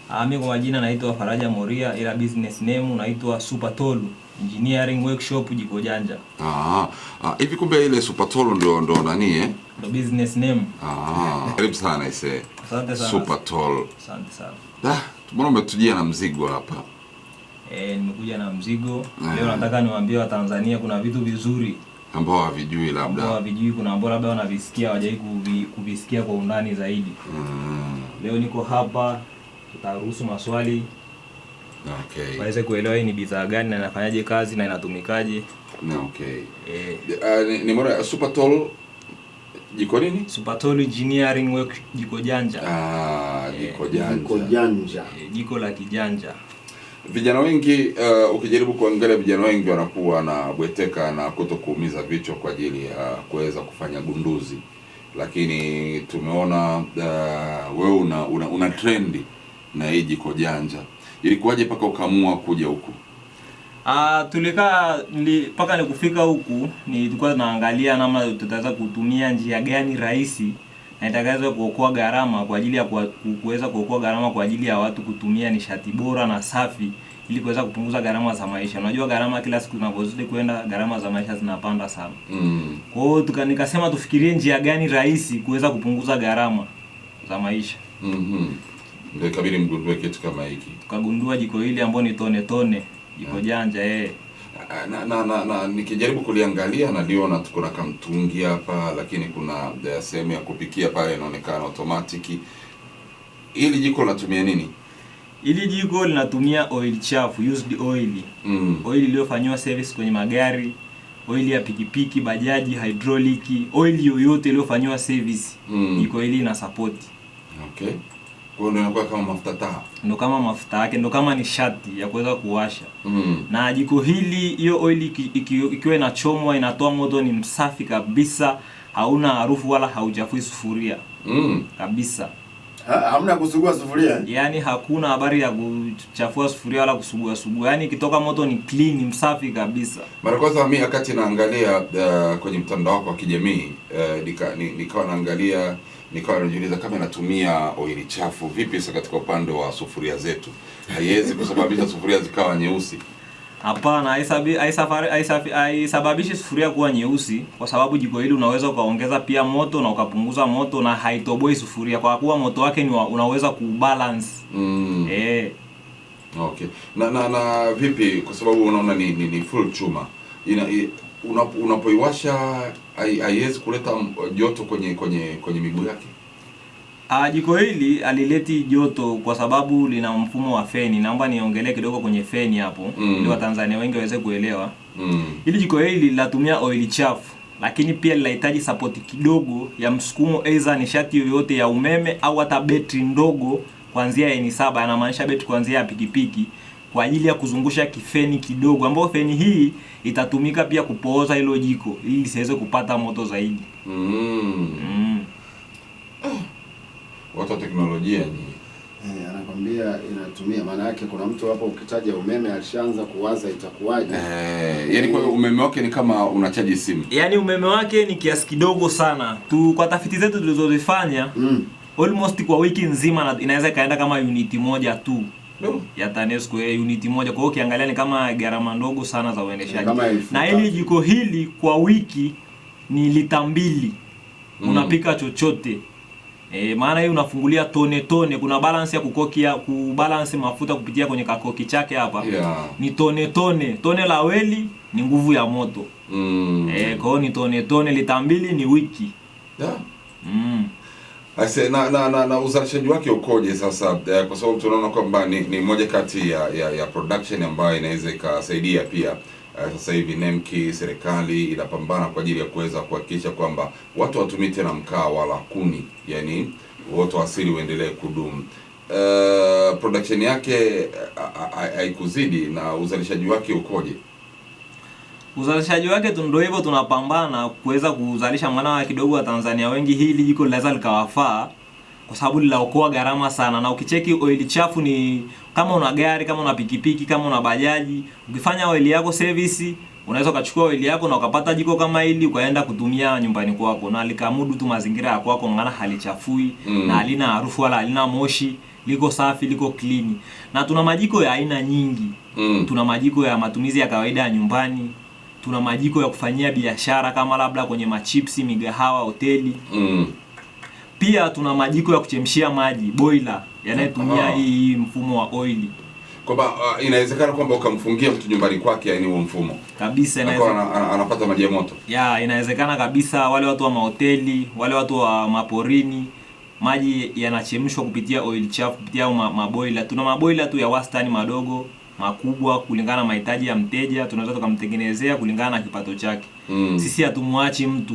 Mimi kwa majina naitwa Faraja Moria, ila business name naitwa Super Tolu Engineering Workshop Jiko Janja. Hivi kumbe ile Super Tolu ndo nani Ndo business name. Karibu sana ise. Asante sana. Super Tolu. Asante sana. Tumeona umetujia na mzigo hapa. Nimekuja na mzigo. Leo nataka niwaambie Watanzania kuna vitu vizuri ambao havijui labda. Ambao havijui, kuna ambao labda wanavisikia hawajai kuvisikia kwa undani zaidi. Leo niko hapa, tutaruhusu maswali. Okay. Waweze kuelewa hii ni bidhaa gani na inafanyaje kazi na inatumikaje. Okay. Ni mara Super Tolu jiko nini? Super Tolu Engineering Work Jiko Janja. Jiko Janja. Jiko Janja. Jiko la kijanja. Vijana wengi ukijaribu kuangalia vijana wengi wanakuwa na bweteka na kutokuumiza vichwa kwa ajili ya kuweza kufanya gunduzi. Lakini tumeona wewe una trendi na hii jiko janja. Ilikuwaje mpaka ukaamua kuja huku? Tulikaa mpaka nikufika huku nilikuwa naangalia namna tutaweza kutumia njia gani rahisi na itakaweza kuokoa gharama kwa ajili ya kuweza kuokoa gharama kwa ajili ya watu kutumia nishati bora na safi ili kuweza kupunguza gharama za maisha. Unajua gharama kila siku zinapozidi kwenda, gharama za maisha zinapanda sana. Kwa hiyo nikasema tufikirie njia gani rahisi kuweza kupunguza gharama za maisha. Ndio kabili mgundue kitu kama hiki. Tukagundua jiko hili ambalo ni tone jiko janja na nikijaribu kuliangalia naliona kuna kamtungi hapa, lakini kuna sehemu ya kupikia pale inaonekana automatic. Hili jiko linatumia nini? Hili jiko linatumia oil chafu, used oil. Oil iliyofanywa service kwenye magari, oil ya pikipiki, bajaji, hydraulic, oil yoyote iliyofanywa service. Jiko hili ina support. Okay. Kwa hiyo inakuwa kama mafuta taa. Ndio kama mafuta yake, ndio kama nishati ya kuweza kuwasha. Na jiko hili hiyo oil ikiwa inachomwa inatoa moto ni msafi kabisa, hauna harufu wala hauchafui sufuria. Kabisa. Hamna kusugua sufuria? Yaani hakuna habari ya kuchafua sufuria wala kusugua. Yaani ikitoka moto ni clean, msafi kabisa. Mara kwanza mimi wakati naangalia kwenye mtandao wako wa kijamii nikawa naangalia nikawa najiuliza kama inatumia oili chafu vipi sasa katika upande wa sufuria zetu. Haiwezi kusababisha sufuria zikawa nyeusi. Hapana, haisababishi sufuria kuwa nyeusi kwa sababu jiko hili unaweza ukaongeza pia moto na ukapunguza moto na haitoboi sufuria kwa kuwa moto wake ni unaweza kubalance. Okay. Na vipi kwa sababu unaona ni full chuma. Unapoiwasha haiwezi kuleta joto kwenye miguu yake? Jiko hili alileti joto kwa sababu lina mfumo wa feni. Naomba niongelee kidogo kwenye feni hapo ili Watanzania wengi waweze kuelewa. Hili jiko hili linatumia oil chafu, lakini pia linahitaji support kidogo ya msukumo, aidha nishati yoyote ya umeme au hata betri ndogo kuanzia N7, anamaanisha betri kuanzia ya pikipiki kwa ajili ya kuzungusha kifeni kidogo, ambao feni hii itatumika pia kupooza hilo jiko ili lisiweze kupata moto zaidi. Watu wa teknolojia ni anakwambia inatumia, maana yake kuna mtu hapo ukitaja umeme alishaanza kuwaza itakuwaje. Yaani kwa umeme wake ni kama unachaji simu. Yaani umeme wake ni kiasi kidogo sana. Kwa tafiti zetu tulizozifanya almost kwa wiki nzima inaweza kaenda kama uniti moja tu. Ya TANESCO uniti moja. Kwa hiyo ukiangalia ni kama gharama ndogo sana za uendeshaji. Na hili jiko hili kwa wiki ni lita 2. Unapika chochote. Maana hii unafungulia tone, kuna balance ya kubalance mafuta kupitia kwenye kakoki chake hapa. Ni tone la weli ni nguvu ya moto. Kwa hiyo ni tone lita 2 ni wiki. Na uzalishaji wake ukoje sasa? Kwa sababu tunaona kwamba ni moja kati ya production ambayo inaweza ikasaidia pia. Sasa hivi NEMKI, serikali inapambana kwa ajili ya kuweza kuhakikisha kwamba watu watumie tena mkaa wala kuni, yani uoto asili uendelee kudumu. Production yake haikuzidi na uzalishaji wake ukoje? Uzalishaji wake ndio hivyo, tunapambana kuweza kuzalisha maana kidogo wa Tanzania wengi hili jiko linaweza likawafaa kwa sababu linaokoa gharama sana. Na ukicheki oil chafu ni kama una gari, kama una pikipiki, kama una bajaji, ukifanya oil yako service unaweza ukachukua oil yako na ukapata jiko kama hili ukaenda kutumia nyumbani kwako na likamudu tu mazingira ya kwako, maana halichafui na halina harufu wala halina moshi. liko safi, liko clean. Na tuna majiko ya aina nyingi. Tuna majiko ya matumizi ya kawaida ya nyumbani. Tuna majiko ya kufanyia biashara kama labda kwenye machipsi, migahawa, hoteli. Pia tuna majiko ya kuchemshia maji, boiler, yanayotumia hii mfumo wa oil. Kwamba inawezekana kwamba ukamfungia mtu nyumbani kwake, yani huo mfumo. Kabisa inawezekana. Anapata maji ya moto. Inawezekana kabisa, wale watu wa mahoteli, wale watu wa maporini, maji yanachemshwa kupitia oil chafu, kupitia maboiler. Tuna maboiler tu ya wastani, madogo, makubwa, kulingana na mahitaji ya mteja. Tunaweza tukamtengenezea kulingana na kipato chake. Sisi hatumwachi mtu